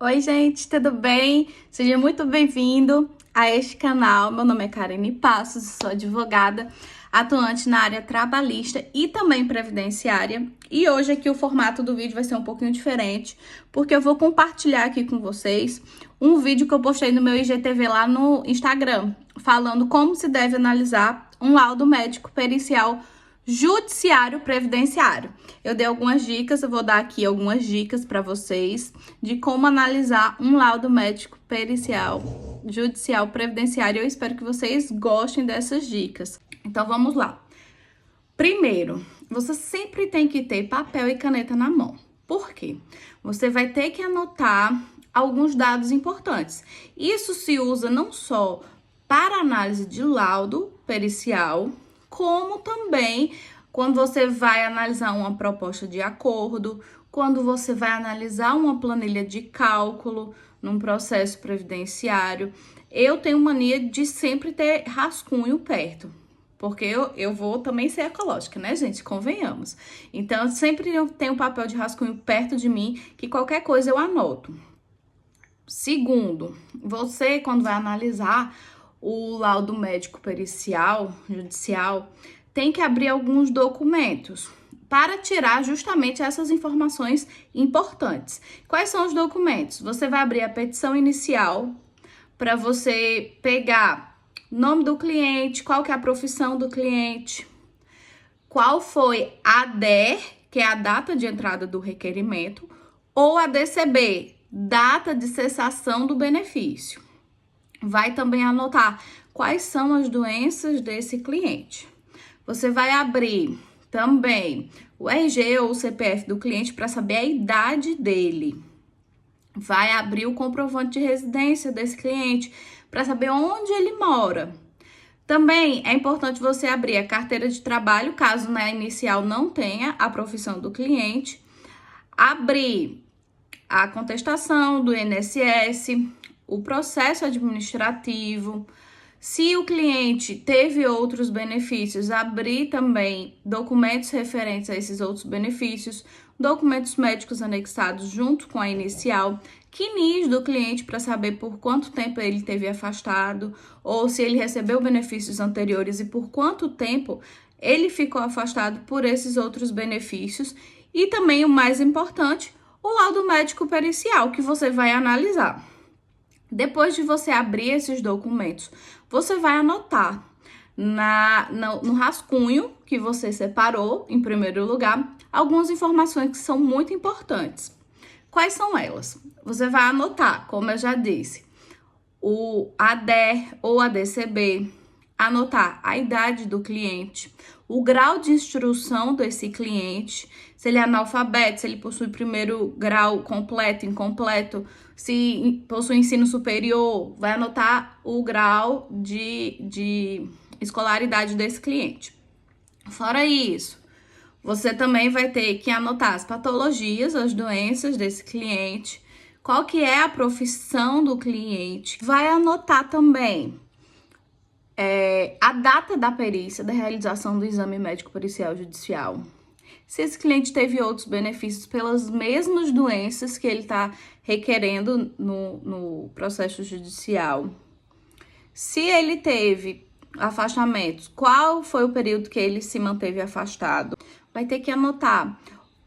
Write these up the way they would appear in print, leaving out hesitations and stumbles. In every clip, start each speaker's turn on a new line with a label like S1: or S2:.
S1: Oi, gente, tudo bem? Seja muito bem-vindo a este canal. Meu nome é Karine Passos, sou advogada, atuante na área trabalhista e também previdenciária. E hoje aqui o formato do vídeo vai ser um pouquinho diferente, porque eu vou compartilhar aqui com vocês um vídeo que eu postei no meu IGTV lá no Instagram, falando como se deve analisar um laudo médico pericial judiciário previdenciário. Eu dei algumas dicas, eu vou dar aqui algumas dicas para vocês de como analisar um laudo médico pericial judicial previdenciário. Eu espero que vocês gostem dessas dicas. Então vamos lá. Primeiro, você sempre tem que ter papel e caneta na mão. Por quê? Você vai ter que anotar alguns dados importantes. Isso se usa não só para análise de laudo pericial, como também quando você vai analisar uma proposta de acordo, quando você vai analisar uma planilha de cálculo num processo previdenciário. Eu tenho mania de sempre ter rascunho perto, porque eu vou também ser ecológica, né, gente? Convenhamos. Então, eu sempre tenho um papel de rascunho perto de mim, que qualquer coisa eu anoto. Segundo, você, quando vai analisar o laudo médico pericial judicial, tem que abrir alguns documentos para tirar justamente essas informações importantes. Quais são os documentos? Você vai abrir a petição inicial para você pegar nome do cliente, qual que é a profissão do cliente, qual foi a DER, que é a data de entrada do requerimento, ou a DCB, data de cessação do benefício. Vai também anotar quais são as doenças desse cliente. Você vai abrir também o RG ou o CPF do cliente para saber a idade dele. Vai abrir o comprovante de residência desse cliente para saber onde ele mora. Também é importante você abrir a carteira de trabalho, caso na inicial não tenha a profissão do cliente. Abrir a contestação do INSS, o processo administrativo. Se o cliente teve outros benefícios, abrir também documentos referentes a esses outros benefícios, documentos médicos anexados junto com a inicial, CNIS do cliente para saber por quanto tempo ele teve afastado, ou se ele recebeu benefícios anteriores e por quanto tempo ele ficou afastado por esses outros benefícios. E também o mais importante, o laudo médico pericial, que você vai analisar. Depois de você abrir esses documentos, você vai anotar no rascunho que você separou, em primeiro lugar, algumas informações que são muito importantes. Quais são elas? Você vai anotar, como eu já disse, o ADER ou ADCB, anotar a idade do cliente, o grau de instrução desse cliente, se ele é analfabeto, se ele possui primeiro grau completo, incompleto, se possui ensino superior, vai anotar o grau de escolaridade desse cliente. Fora isso, você também vai ter que anotar as patologias, as doenças desse cliente, qual que é a profissão do cliente. Vai anotar também a data da perícia, da realização do exame médico pericial judicial. Se esse cliente teve outros benefícios pelas mesmas doenças que ele está requerendo no processo judicial. Se ele teve afastamentos, qual foi o período que ele se manteve afastado? Vai ter que anotar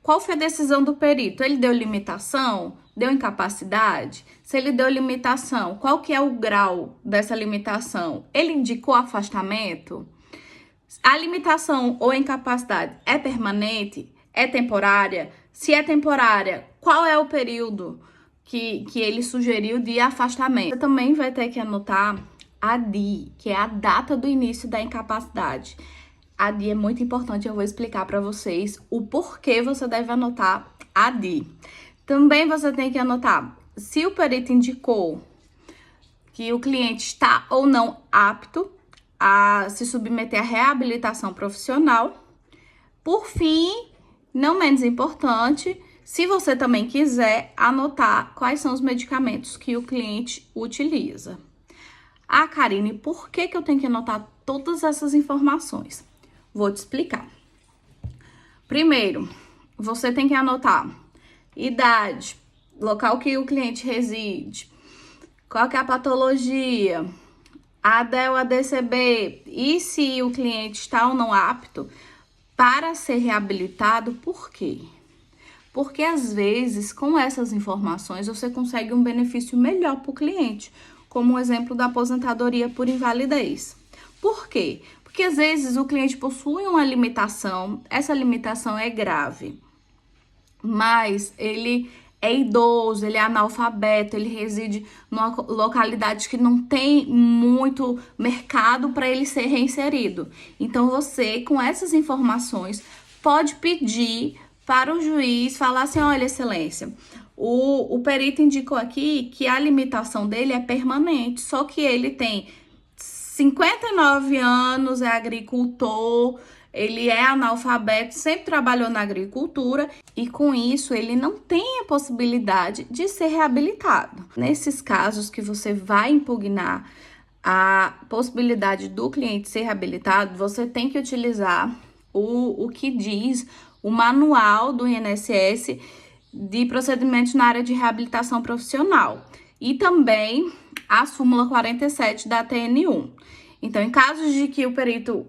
S1: qual foi a decisão do perito. Ele deu limitação? Deu incapacidade? Se ele deu limitação, qual que é o grau dessa limitação? Ele indicou afastamento? A limitação ou incapacidade é permanente? É temporária? Se é temporária, qual é o período que ele sugeriu de afastamento? Você também vai ter que anotar a DI, que é a data do início da incapacidade. A DI é muito importante, eu vou explicar para vocês o porquê você deve anotar a DI. Também você tem que anotar se o perito indicou que o cliente está ou não apto a se submeter à reabilitação profissional. Por fim, não menos importante, se você também quiser anotar quais são os medicamentos que o cliente utiliza. Ah, Karine, por que eu tenho que anotar todas essas informações? Vou te explicar. Primeiro, você tem que anotar idade local que o cliente reside, qual que é a patologia, AD ou ADCB, e se o cliente está ou não apto para ser reabilitado, por quê? Porque às vezes, com essas informações, você consegue um benefício melhor para o cliente, como o exemplo da aposentadoria por invalidez. Por quê? Porque às vezes o cliente possui uma limitação, essa limitação é grave, mas ele é idoso, ele é analfabeto, ele reside numa localidade que não tem muito mercado para ele ser reinserido. Então você, com essas informações, pode pedir para o juiz falar assim: olha, excelência, o perito indicou aqui que a limitação dele é permanente, só que ele tem 59 anos, é agricultor, ele é analfabeto, sempre trabalhou na agricultura e com isso ele não tem a possibilidade de ser reabilitado. Nesses casos que você vai impugnar a possibilidade do cliente ser reabilitado, você tem que utilizar o que diz o manual do INSS de procedimentos na área de reabilitação profissional e também a súmula 47 da TN1. Então, em casos de que o perito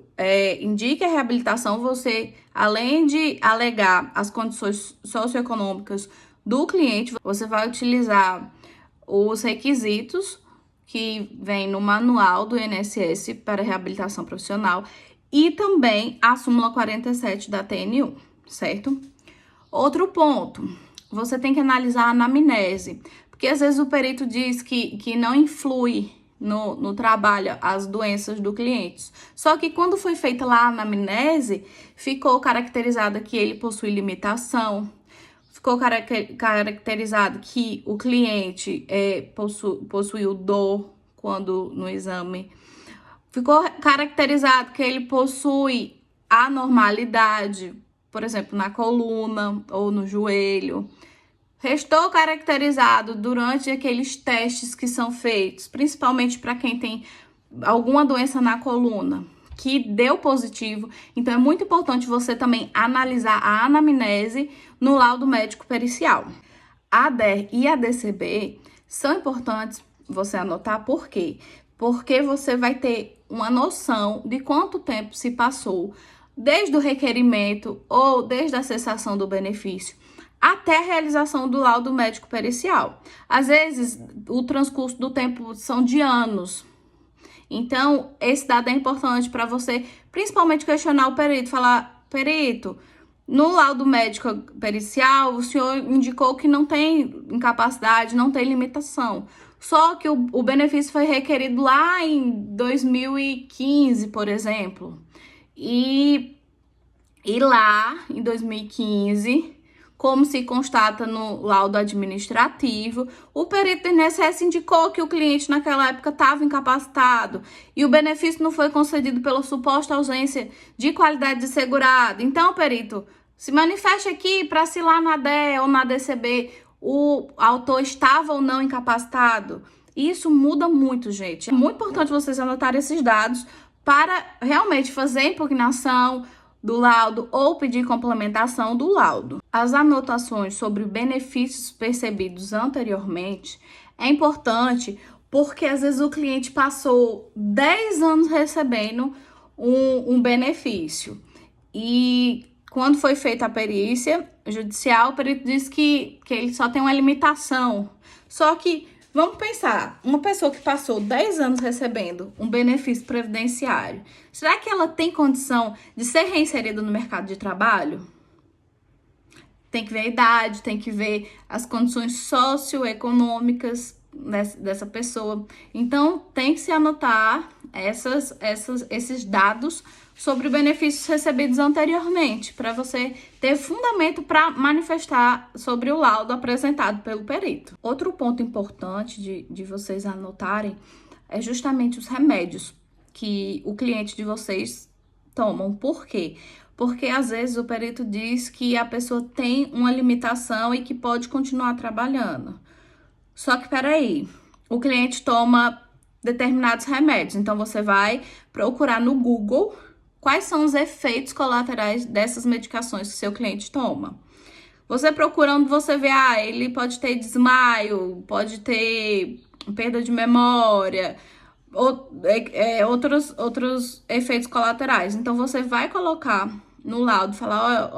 S1: indique a reabilitação, você, além de alegar as condições socioeconômicas do cliente, você vai utilizar os requisitos que vem no manual do INSS para reabilitação profissional e também a súmula 47 da TN1, certo? Outro ponto, você tem que analisar a anamnese, porque às vezes o perito diz que não influi no trabalho as doenças do cliente. Só que quando foi feita lá a anamnese, ficou caracterizado que ele possui limitação, ficou caracterizado que o cliente possuiu dor quando no exame, ficou caracterizado que ele possui anormalidade, por exemplo, na coluna ou no joelho. Restou caracterizado durante aqueles testes que são feitos, principalmente para quem tem alguma doença na coluna, que deu positivo. Então, é muito importante você também analisar a anamnese no laudo médico pericial. A ADER e a DCB são importantes você anotar, por quê? Porque você vai ter uma noção de quanto tempo se passou desde o requerimento ou desde a cessação do benefício até a realização do laudo médico pericial. Às vezes, o transcurso do tempo são de anos. Então, esse dado é importante para você, principalmente questionar o perito, falar: perito, no laudo médico pericial, o senhor indicou que não tem incapacidade, não tem limitação. Só que o benefício foi requerido lá em 2015, por exemplo. E lá, em 2015... como se constata no laudo administrativo, o perito do INSS indicou que o cliente naquela época estava incapacitado e o benefício não foi concedido pela suposta ausência de qualidade de segurado. Então, perito, se manifeste aqui para se lá na DE ou na DCB o autor estava ou não incapacitado. Isso muda muito, gente. É muito importante vocês anotarem esses dados para realmente fazer a impugnação do laudo ou pedir complementação do laudo. As anotações sobre benefícios percebidos anteriormente é importante porque às vezes o cliente passou 10 anos recebendo um benefício e quando foi feita a perícia judicial, o perito disse que ele só tem uma limitação. Só que, vamos pensar, uma pessoa que passou 10 anos recebendo um benefício previdenciário, será que ela tem condição de ser reinserida no mercado de trabalho? Tem que ver a idade, tem que ver as condições socioeconômicas dessa pessoa. Então, tem que se anotar esses dados sobre benefícios recebidos anteriormente, para você ter fundamento para manifestar sobre o laudo apresentado pelo perito. Outro ponto importante de vocês anotarem é justamente os remédios que o cliente de vocês tomam. Por quê? Porque às vezes o perito diz que a pessoa tem uma limitação e que pode continuar trabalhando. Só que, peraí, o cliente toma determinados remédios. Então, você vai procurar no Google quais são os efeitos colaterais dessas medicações que seu cliente toma. Você procurando, você vê, ele pode ter desmaio, pode ter perda de memória, outros efeitos colaterais. Então, você vai colocar no laudo, falar,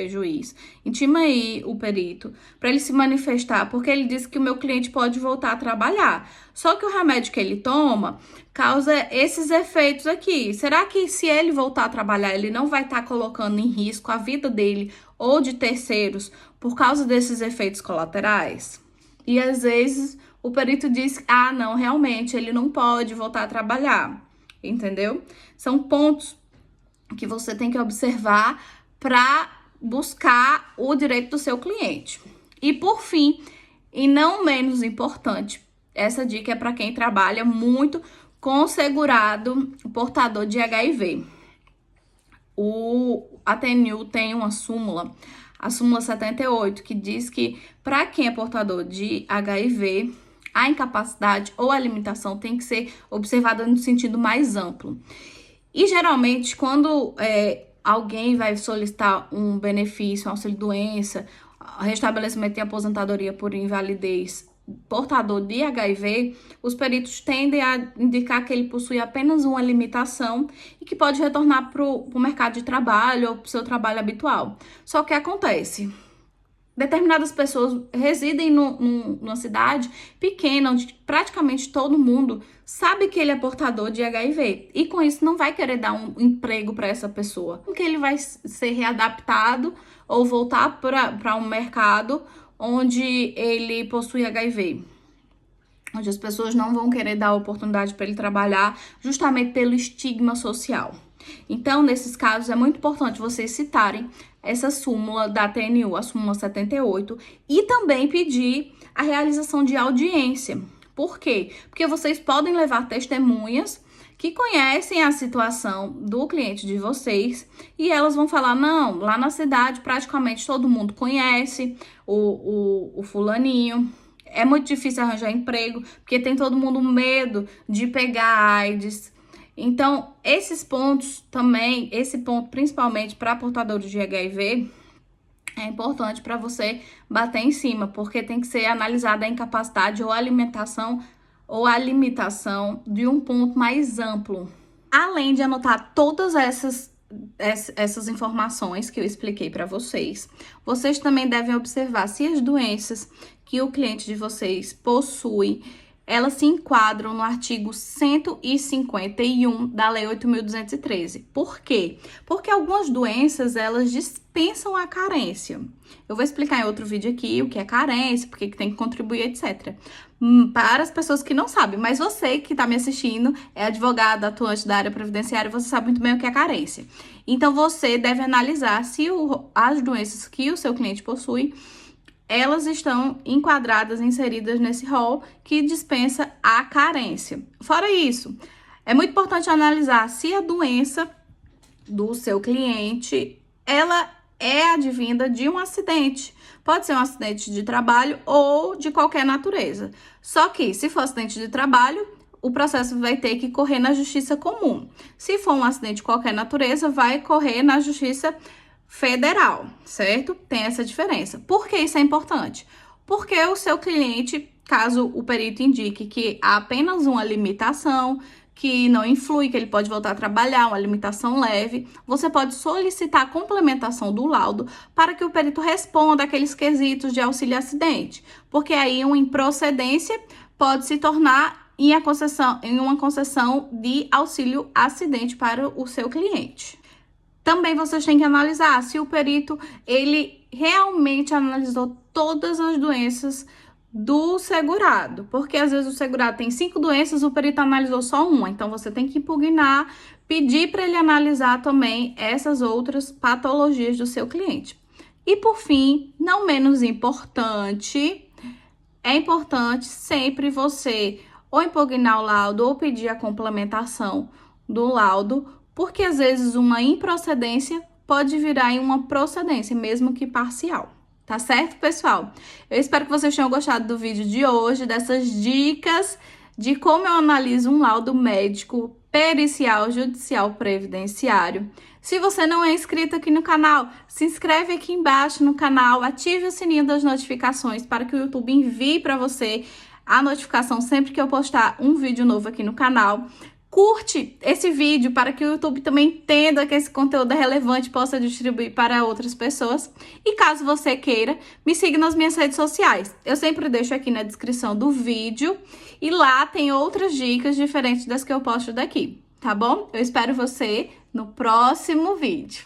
S1: juiz, intima aí o perito, para ele se manifestar, porque ele disse que o meu cliente pode voltar a trabalhar. Só que o remédio que ele toma causa esses efeitos aqui. Será que se ele voltar a trabalhar, ele não vai estar colocando em risco a vida dele ou de terceiros por causa desses efeitos colaterais? E às vezes o perito diz, não, realmente, ele não pode voltar a trabalhar, entendeu? São pontos que você tem que observar para buscar o direito do seu cliente. E por fim, e não menos importante, essa dica é para quem trabalha muito com segurado portador de HIV. A TNU tem uma súmula, a súmula 78, que diz que para quem é portador de HIV, a incapacidade ou a limitação tem que ser observada no sentido mais amplo. E geralmente, quando alguém vai solicitar um benefício, um auxílio-doença, restabelecimento e aposentadoria por invalidez, portador de HIV, os peritos tendem a indicar que ele possui apenas uma limitação e que pode retornar para o mercado de trabalho ou para o seu trabalho habitual. Só que acontece, determinadas pessoas residem numa cidade pequena, onde praticamente todo mundo sabe que ele é portador de HIV. E com isso não vai querer dar um emprego para essa pessoa. Porque ele vai ser readaptado ou voltar para um mercado onde ele possui HIV. Onde as pessoas não vão querer dar oportunidade para ele trabalhar justamente pelo estigma social. Então, nesses casos, é muito importante vocês citarem essa súmula da TNU, a súmula 78, e também pedir a realização de audiência. Por quê? Porque vocês podem levar testemunhas que conhecem a situação do cliente de vocês e elas vão falar, não, lá na cidade praticamente todo mundo conhece o fulaninho. É muito difícil arranjar emprego, porque tem todo mundo medo de pegar AIDS. Então, esses pontos também, esse ponto principalmente para portadores de HIV, é importante para você bater em cima, porque tem que ser analisada a incapacidade ou a limitação de um ponto mais amplo. Além de anotar todas essas informações que eu expliquei para vocês, vocês também devem observar se as doenças que o cliente de vocês possui, elas se enquadram no artigo 151 da Lei 8.213. Por quê? Porque algumas doenças, elas dispensam a carência. Eu vou explicar em outro vídeo aqui o que é carência, porque que tem que contribuir, etc. Para as pessoas que não sabem, mas você que está me assistindo, é advogado, atuante da área previdenciária, você sabe muito bem o que é carência. Então, você deve analisar se as doenças que o seu cliente possui, elas estão enquadradas, inseridas nesse rol que dispensa a carência. Fora isso, é muito importante analisar se a doença do seu cliente, ela é advinda de um acidente. Pode ser um acidente de trabalho ou de qualquer natureza. Só que, se for acidente de trabalho, o processo vai ter que correr na justiça comum. Se for um acidente de qualquer natureza, vai correr na justiça federal, certo? Tem essa diferença. Por que isso é importante? Porque o seu cliente, caso o perito indique que há apenas uma limitação, que não influi, que ele pode voltar a trabalhar, uma limitação leve, você pode solicitar a complementação do laudo para que o perito responda aqueles quesitos de auxílio-acidente, porque aí uma improcedência pode se tornar em uma concessão de auxílio-acidente para o seu cliente. Também vocês têm que analisar se o perito, ele realmente analisou todas as doenças do segurado. Porque às vezes o segurado tem 5 doenças, o perito analisou só uma. Então, você tem que impugnar, pedir para ele analisar também essas outras patologias do seu cliente. E por fim, não menos importante, é importante sempre você ou impugnar o laudo ou pedir a complementação do laudo, porque às vezes uma improcedência pode virar em uma procedência, mesmo que parcial. Tá certo, pessoal? Eu espero que vocês tenham gostado do vídeo de hoje, dessas dicas de como eu analiso um laudo médico, pericial, judicial, previdenciário. Se você não é inscrito aqui no canal, se inscreve aqui embaixo no canal, ative o sininho das notificações para que o YouTube envie para você a notificação sempre que eu postar um vídeo novo aqui no canal. Curte esse vídeo para que o YouTube também entenda que esse conteúdo é relevante e possa distribuir para outras pessoas. E caso você queira, me siga nas minhas redes sociais. Eu sempre deixo aqui na descrição do vídeo e lá tem outras dicas diferentes das que eu posto daqui, tá bom? Eu espero você no próximo vídeo.